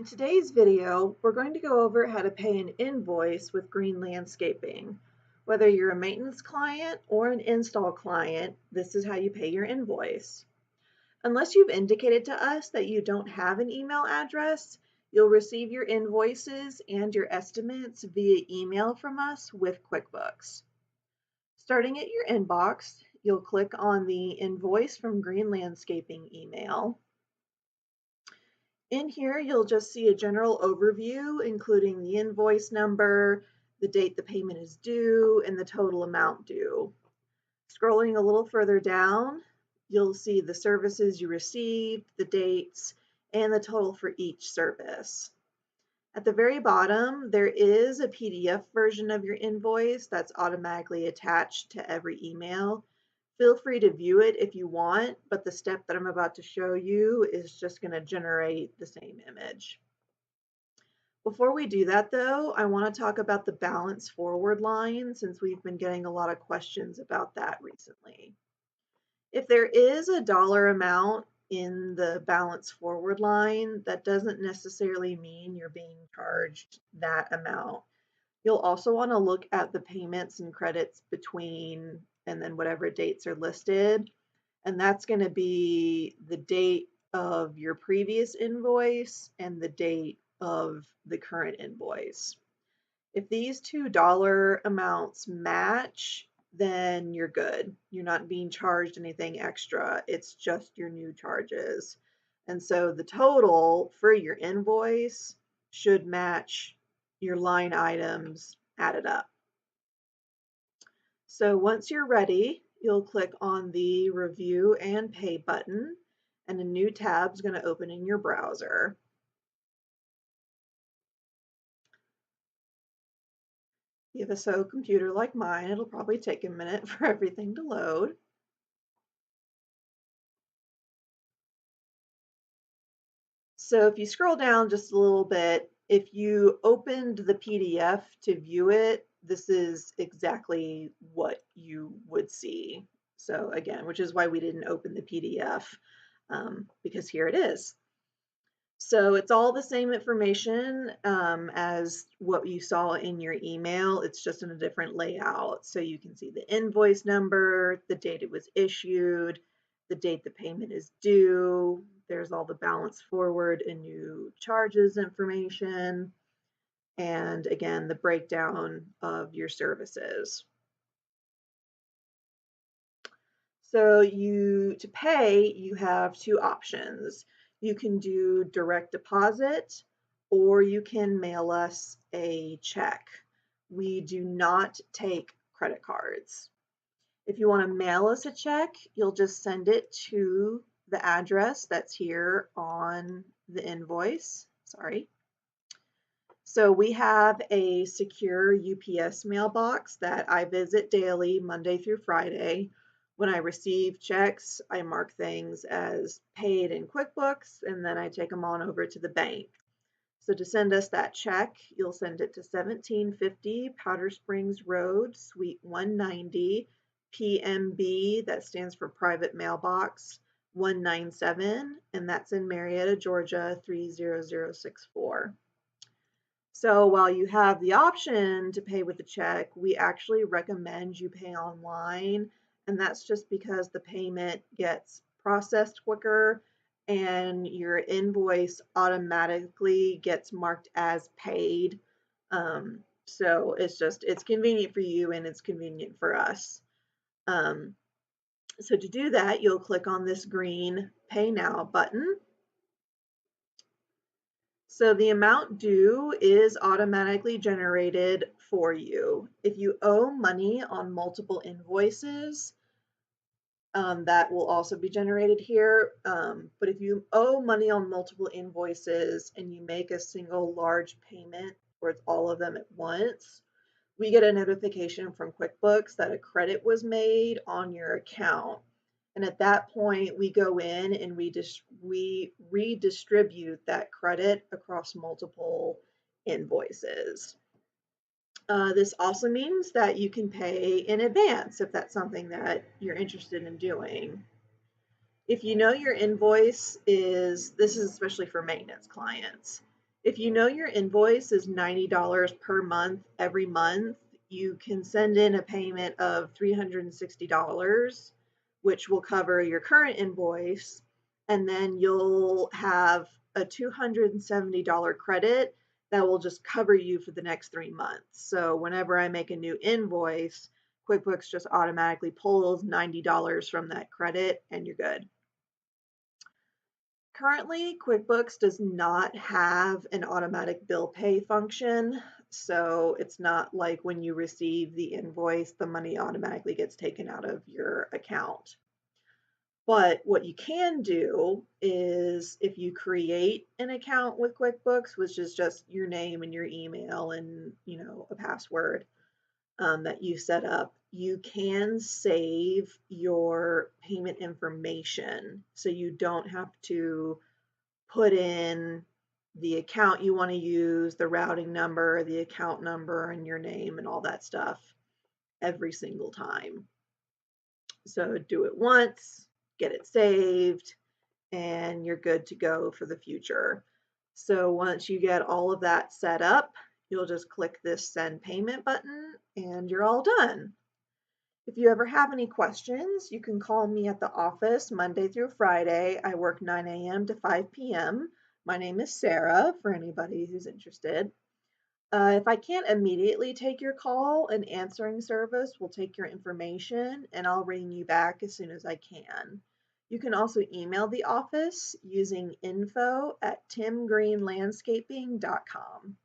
In today's video, we're going to go over how to pay an invoice with Green Landscaping. Whether you're a maintenance client or an install client, this is how you pay your invoice. Unless you've indicated to us that you don't have an email address, you'll receive your invoices and your estimates via email from us with QuickBooks. Starting at your inbox, you'll click on the Invoice from Green Landscaping email. In here, you'll just see a general overview, including the invoice number, the date the payment is due, and the total amount due. Scrolling a little further down, you'll see the services you received, the dates, and the total for each service. At the very bottom, there is a PDF version of your invoice that's automatically attached to every email. Feel free to view it if you want, but the step that I'm about to show you is just going to generate the same image. Before we do that though, I want to talk about the balance forward line since we've been getting a lot of questions about that recently. If there is a dollar amount in the balance forward line, that doesn't necessarily mean you're being charged that amount. You'll also want to look at the payments and credits between and then whatever dates are listed. And that's going to be the date of your previous invoice and the date of the current invoice. If these two dollar amounts match, then you're good. You're not being charged anything extra. It's just your new charges. And so the total for your invoice should match your line items added up. So once you're ready, you'll click on the Review and Pay button, and a new tab is going to open in your browser. If you have a slow computer like mine, it'll probably take a minute for everything to load. So if you scroll down just a little bit, if you opened the PDF to view it, this is exactly what you would see. So again, which is why we didn't open the PDF, because here it is. So it's all the same information as what you saw in your email. It's just in a different layout. So you can see the invoice number, the date it was issued, the date the payment is due. There's all the balance forward and new charges information. And again, the breakdown of your services. So to pay, you have two options. You can do direct deposit or you can mail us a check. We do not take credit cards. If you want to mail us a check, you'll just send it to the address that's here on the invoice. Sorry. So we have a secure UPS mailbox that I visit daily, Monday through Friday. When I receive checks, I mark things as paid in QuickBooks, and then I take them on over to the bank. So to send us that check, you'll send it to 1750 Powder Springs Road, Suite 190, PMB, that stands for Private Mailbox 197, and that's in Marietta, Georgia 30064. So while you have the option to pay with a check, we actually recommend you pay online, and that's just because the payment gets processed quicker and your invoice automatically gets marked as paid. So it's convenient for you and it's convenient for us. So to do that, you'll click on this green Pay Now button. So the amount due is automatically generated for you. If you owe money on multiple invoices, that will also be generated here. But if you owe money on multiple invoices and you make a single large payment or it's all of them at once, we get a notification from QuickBooks that a credit was made on your account. And at that point, we go in and we redistribute that credit across multiple invoices. This also means that you can pay in advance if that's something that you're interested in doing. If you know your invoice this is especially for maintenance clients. If you know your invoice is $90 per month every month, you can send in a payment of $360, which will cover your current invoice, and then you'll have a $270 credit that will just cover you for the next 3 months. So whenever I make a new invoice, QuickBooks just automatically pulls $90 from that credit and you're good. Currently, QuickBooks does not have an automatic bill pay function, so it's not like when you receive the invoice, the money automatically gets taken out of your account. But what you can do is if you create an account with QuickBooks, which is just your name and your email and, a password, that you set up, you can save your payment information so you don't have to put in the account you want to use, the routing number, the account number, and your name and all that stuff every single time. So do it once, get it saved, and you're good to go for the future. So once you get all of that set up, you'll just click this send payment button and you're all done. If you ever have any questions, you can call me at the office Monday through Friday. I work 9 a.m. to 5 p.m. My name is Sarah, for anybody who's interested. If I can't immediately take your call, an answering service will take your information and I'll ring you back as soon as I can. You can also email the office using info@timgreenlandscaping.com.